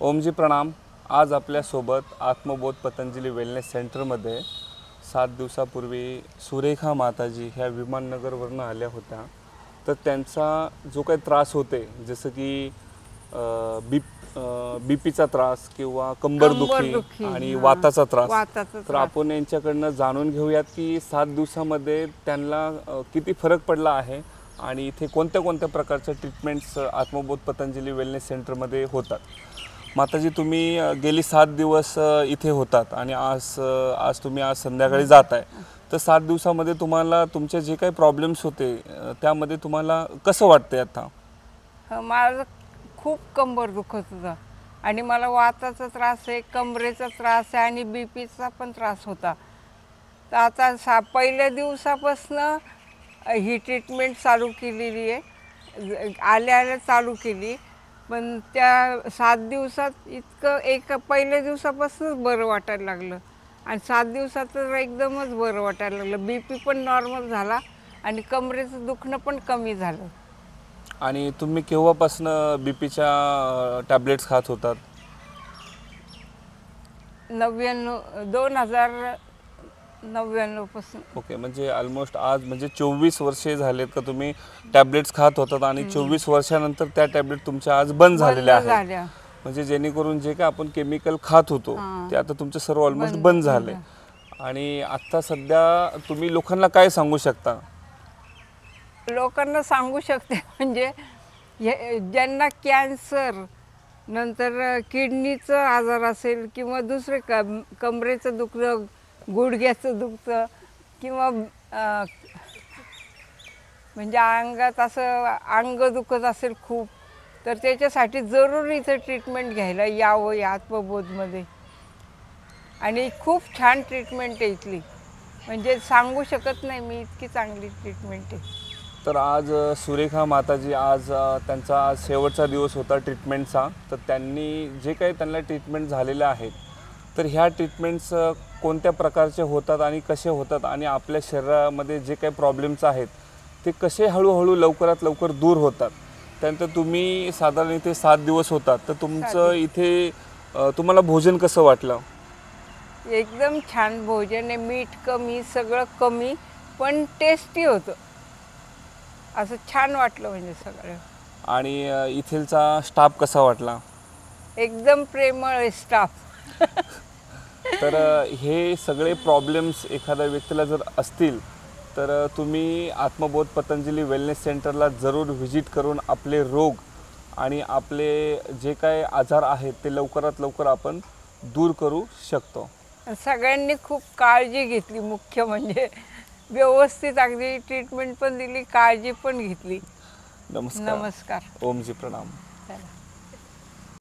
ओमजी प्रणाम। आज आपल्यासोबत आत्मबोध पतंजली वेलनेस सेंटरमध्ये 7 दिवसापूर्वी सुरेखा माताजी ह्या विमाननगरवरून आल्या होत्या। तर त्यांचा जो काही त्रास होते जसं की बीपीचा त्रास किंवा कंबरदुखी आणि वाताचा त्रास, तर आपण यांच्याकडनं जाणून घेऊयात की 7 दिवसामध्ये त्यांना किती फरक पडला आहे आणि इथे कोणत्या कोणत्या प्रकारच्या ट्रीटमेंट्स आत्मबोध पतंजली वेलनेस सेंटरमध्ये होतात। माताजी, तुम्ही गेली 7 दिवस इथे होतात आणि आज तुम्ही संध्याकाळी जात आहे, तर 7 दिवसामध्ये तुम्हाला तुमचे जे काही प्रॉब्लेम्स होते त्यामध्ये तुम्हाला कसं वाटतंय आता? माझं खूप कंबर दुखत होतं आणि मला वाताचा त्रास आहे, कमरेचा त्रास आहे आणि बीपीचा पण त्रास होता। तर आता पहिल्या दिवसापासून ही ट्रीटमेंट चालू केलेली आहे, आल्या चालू केली, पण त्या 7 दिवसात इतकं पहिल्या दिवसापासूनच बरं वाटायला लागलं आणि 7 दिवसात तर एकदमच बरं वाटायला लागलं। बीपी पण नॉर्मल झाला आणि कमरेचं दुखणं पण कमी झालं। आणि तुम्ही केव्हापासून बीपीच्या टॅबलेट्स खात होतात? 2099 पासून। ओके, म्हणजे ऑलमोस्ट आज म्हणजे 24 वर्षे झालेत का तुम्ही टॅबलेट्स खात होतात आणि 24 वर्षानंतर त्या टॅबलेट तुमच्या आज बंद झालेल्या आहेत। म्हणजे जेणेकरून जे काय आपण केमिकल खात होतो ते आता तुमचं सर्व ऑलमोस्ट बंद झाले। आणि आता सध्या तुम्ही लोकांना काय सांगू शकता? लोकांना सांगू शकते म्हणजे ज्यांना कॅन्सर, नंतर किडनीचं आजार असेल किंवा दुसरे कमरेचं दुखणं, गुडघ्याचं दुखतं किंवा म्हणजे अंगात असं अंग दुखत असेल खूप, तर त्याच्यासाठी जरूर इथं ट्रीटमेंट घ्यायला यावं या आत्मबोधमध्ये। आणि खूप छान ट्रीटमेंट आहे इथली, म्हणजे सांगू शकत नाही मी, इतकी चांगली ट्रीटमेंट आहे। तर आज सुरेखा माताजी, आज त्यांचा शेवटचा दिवस होता ट्रीटमेंटचा, तर त्यांनी जे काही त्यांना ट्रीटमेंट झालेले आहेत, तर ह्या ट्रीटमेंट्स कोणत्या प्रकारचे होतात आणि कसे होतात आणि आपल्या शरीरामध्ये जे काही प्रॉब्लेम्स आहेत ते कसे हळूहळू लवकरात लवकर दूर होतात। त्यानंतर तुम्ही साधारण इथे 7 दिवस होतात, तर तुमचं इथे तुम्हाला भोजन कसं वाटलं? एकदम छान भोजन आहे, मीठ कमी, सगळं कमी, पण टेस्टी होतं, असं छान वाटलं म्हणजे सगळं। आणि इथलचा स्टाफ कसा वाटला? एकदम प्रेमळ आहे स्टाफ। तर हे सगळे प्रॉब्लेम्स एखाद्या व्यक्तीला जर असतील तर तुम्ही आत्मबोध पतंजली वेलनेस सेंटरला जरूर व्हिजिट करून आपले रोग आणि आपले जे काय आजार आहेत ते लवकरात लवकर आपण दूर करू शकतो। सगळ्यांनी खूप काळजी घेतली, मुख्य म्हणजे व्यवस्थित अगदी ट्रीटमेंट पण दिली, काळजी पण घेतली। नमस्कार। नमस्कार। ओमजी प्रणाम।